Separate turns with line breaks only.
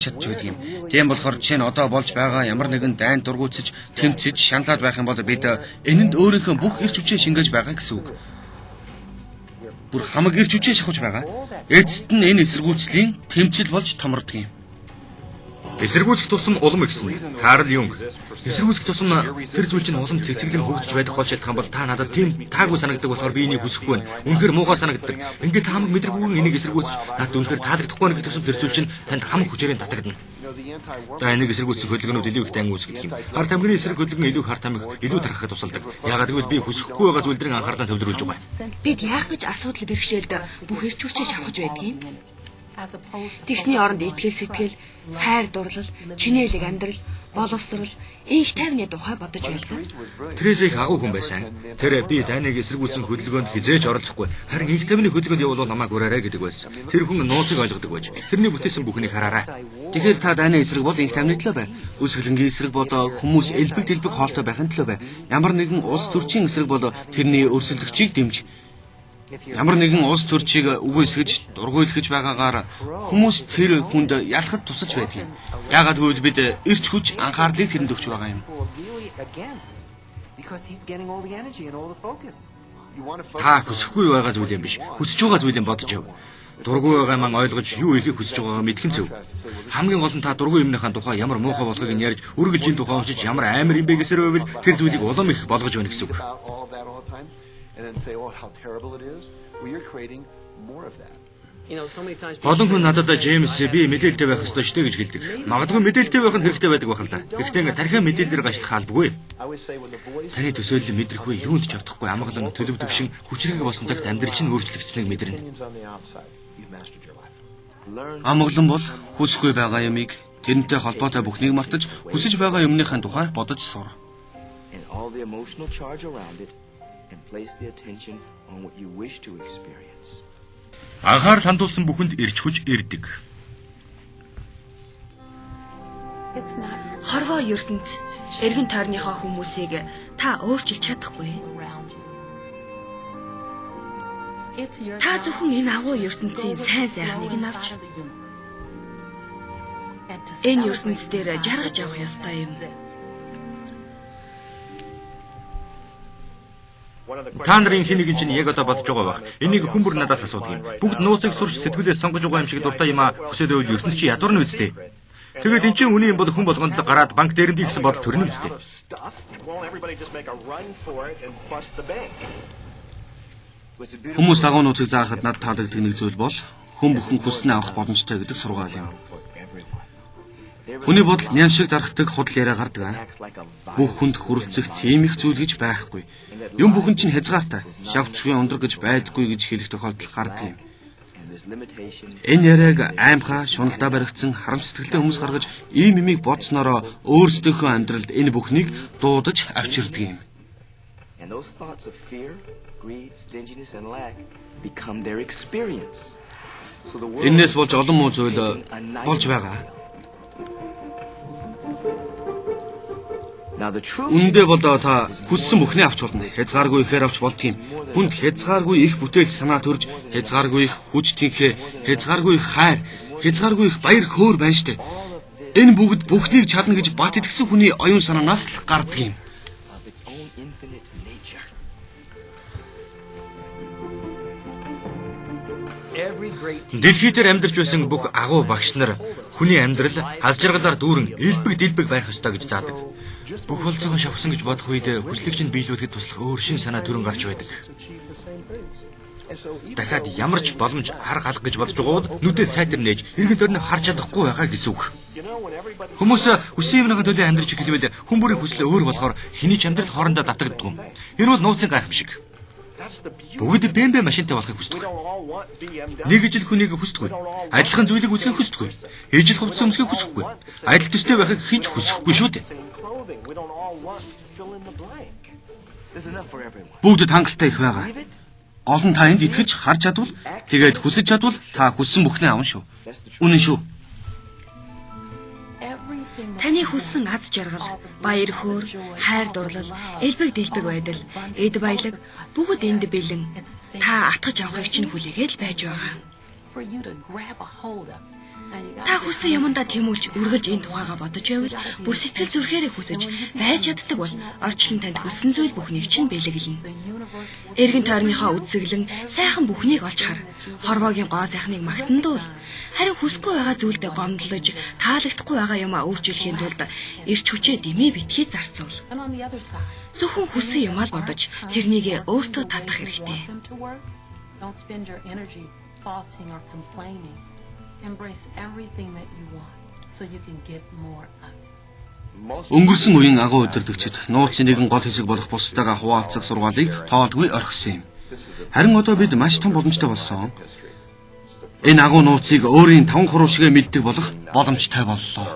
чадж байдаг юм. Тийм болохоор жишээ нь одоо болж байгаа ямар нэгэн дайн дургуутсаж, тэмцэж, шаналаад байх юм бол бид энэнд өөрийнхөө бүх эрч хүчээ шингээж байгаа гэсэн үг. Бүр хамаг эрч хүчээ шахаж байгаа. Эцэст нь энэ эсэргүүцлийн тэмцэл болж томордог юм.
Эсэргүүцэх тусам улам ихсэн. Карл Юнг. Эсэргүүцэх тусам тэр зүйл чинь улам цэцэглэн хөгжиж байх болж чадах юм бол та надад тийм таагүй санагддаг болохоор би энийг хүсэхгүй байна. Үнэхээр муухай санагддаг. Ингээд хамаг мэдрэггүй энийг эсэргүүцэж надад үнэхээр таалагдахгүй нэг тусам тэр зүйл чинь танд хамаг хүчээрээ татагдана. За энийг эсэргүүцэх хөдөлгөөнүүд илүү их дан үүсгэх юм. Хар тамхины эсрэг хөдөлгөөн илүү хар тамхи илүү тархахад тусалдаг. Яагаад гэвэл би хүсэхгүй байгаа зүйлдрийн анхаарлаа төвлөрүүлж байгаа.
Бид яах гэж асуудал бэрхшээлд бүх эрч хүчээ шавхаж байдгийг. Тэгсний оронд итгэл сэтгэл, хайр дурлал, чинээлэг амьдрал, боловсрал, их тайвны тухай бодож байлаа.
Тэрээс их агуу хүн байсан. Тэр би таныг эсэргүүцсэн хөдөлгөөнд хизээж оролцохгүй. Харин их тайвны хөдөлгөөнд явуулвал намайг ураарай гэдэг байсан. Тэр хүн нууцыг ойлгодог байж. Тэрний бүтээсэн бүхнийг хараарай.
Тэгэхээр та дайны эсрэг бол их тайвны төлөө бай. Үсгэлэнгийн эсрэг бол хүмүүс элбэг дэлбэг хоолтой байхын төлөө бай. Ямар нэгэн улс төрчийн эсрэг бол тэрний өрсөлдөгчийг дэмж. Ямар нэгэн улс төрчийг үгүйсгэж, дургуйлгаж байгаагаар хүмүүс тэр хүнд ялахад тусаж байдаг юм. Яагаад гэвэл бид эрч хүч анхаарлыг тэрэнд өгч байгаа юм.
Та хүсэхгүй байгаа зүйл юм биш. Хүсэж байгаа зүйл юм бодож яв. Дургүй байгаа маань ойлгож юу ихийг хүсэж байгаагаа мэдхэн зөв. Хамгийн гол нь та дургүй юмныхаа тухай ямар муухай болохыг нь ярьж, үргэлжийн тухай уншиж ямар амар юм бэ гэсээр байвал тэр зүйлийг улам их болгож өгнө гэсэн үг. Олон хүн надад Джеймс би мэдээлэлтэй байх ёстой шүү дээ гэж хэлдэг. Магадгүй мэдээлэлтэй байх нь хэрэгтэй байдаг байх л да. Гэхдээ тархиа мэдээлэлээр гашлах албагүй. Таны төсөөлөл мэдрэхгүй юунд ч явдахгүй амгалан төлөв төвшин хүчрэг болсон цагт амьдрал чинь өөрчлөгдсөнийг мэдэрнэ. Амгалан бол хүсэхгүй байгаа юмыг тэрнтэй холбоотой бүхнийг мартаж хүсэж байгаа юмныхаа тухай бодож сур.
And place the attention on what you wish to experience.
Анхаарал хандуулсан бүхэнд ирч хүч ирдэг.
Хорвоо ертөнц эргэн тойрныхоо хүмүүсийг та өөрчилж чадахгүй. Та зөвхөн энэ агуу ертөнцийн сайн сайхныг нь авч энэ ертөнц дээр жаргаж явах ёстой юм.
Та нарын хэнийг чинь яг одоо бодож байгаа байх. Энийг хүн бүр надаас асуудаг юм. Бүгд нууцыг сурч сэтгүүлээс сонгож байгаа юм шиг дуртай юм а. Хүсээд байвал ертөнц чи ядуурна үстэй. Тэгээд эн чинь үний юм бол хүн болгонд гараад банк дээр нь гэсэн бодол төрнө үстэй.
Хүмүүс агуу нууцыг заахад над таалагддаг нэг зүйл бол хүн бүхэн хүснээ авах боломжтой гэдэг сургаал юм. Хүний бодолд нян шиг дарахдаг худал яриа гардаг. Бүх хүнд хүрэлцэх тийм их зүйл гэж байхгүй. Юм бүхэн чинь хязгаартай. Шавцгийн ундраг гэж байдаггүй гэж хэлэх тохиолдол гардаг юм. Энэ яриаг аимхаа шуналдаа баригдсан харамсэтгэлтэй хүмүүс гаргаж ийм юмыг бодсноороо өөрсдийнхөө амьдралд энэ бүхнийг дуудаж авчирдаг юм. Энээс болж олон муу зүйл болж байгаа. Үндэ бол та хүссэн бүхнээ авч болно. Хязгааргүй ихээр авч болдгийм. Хүнд хязгааргүй их бүтээлч санаа төрж, хязгааргүй их хүч тэнхээ, хязгааргүй их хайр, хязгааргүй их баяр хөөр байна штэ. Энэ бүгд бүхнийг чадна гэж бат итгэсэн хүний оюун санаанаас л гардаг юм.
Дэлхий дээр амьдарч байсан бүх агуу багш нар хүний амьдрал аз жаргалаар дүүрэн элбэг дэлбэг байх ёстой гэж заадаг. Бүх болцоогоо шавхсан гэж бодох үед хүслийг чинь биелүүлэхэд туслах өөр шин санаа төрөн гарч байдаг. Дахиад ямар ч боломж арга алга гэж бодож байгаа бол нүдээ сайтар нээж эргэн тойрныг харж чадахгүй байгаа гэсэн үг. Хүмүүс үсэн юмнага төлөө амьдрч хэлвэл хүн бүрийн хүсэл өөр болохоор хэний ч амьдрал хоорондоо давтагддаг юм. Энэ бол нууцын гайхам шиг. Бүгд BMW машинтай болохыг хүсдэг. Нэг ижил хүнийг хүсдэггүй. Адилхан зүйлийг үзэхийг хүсдэггүй. Ижил хувцас өмсөхийг хүсэхгүй. Адил төстэй байхыг хинч хүсэхгүй шүү дээ. Бүгд хангалттай их байгаа. Гол нь та энд итгэж харж чадвал тэгээд хүсэж чадвал та хүссэн бүхнээ авна шүү. Үнэн шүү.
Таны хүссэн аз жаргал, баяр хөөр, хайр дурлал, элбэг дэлбэг байдал, эд баялаг бүгд энд бэлэн та атгаж авахыг чинь хүлээгээд л байж байгаа. Та хүссэн юмдаа тэмүүлж үргэлж энэ тухайгаа бодож байвал бүр сэтгэл зүрхээрээ хүсэж байж чаддаг бол орчлон танд хүссэн зүйл бүхнийг чинь бэлэглэнэ. Эргэн тойрныхоо үдсэглэн сайхан бүхнийг олж хар. Хорвоогийн гоо сайхныг магтандуул. Харин хүсэхгүй байгаа зүйлдээ гомдлож таалагдахгүй байгаа юмаа өөрчлөхийн тулд эрч хүчээ дэмээ битгий зарцуул. Зөвхөн хүссэн юмаа л бодож тэрнийг өөртөө татах хэрэгтэй.
Don't spend your energy faulting or complaining. Embrace everything that you want so you can get more of it.
Өнгөрсөн үеийн агуу удирдагчид нууцын нэгэн гол хэсэг болох бусдаагаа хуваалцах сургаалыг тоолгүй орхисон юм. Харин одоо бид маш том боломжтой болсон. Энэ агуу нууцыг өөрийн таван хуруу шигээ мэддэг болох боломжтой боллоо.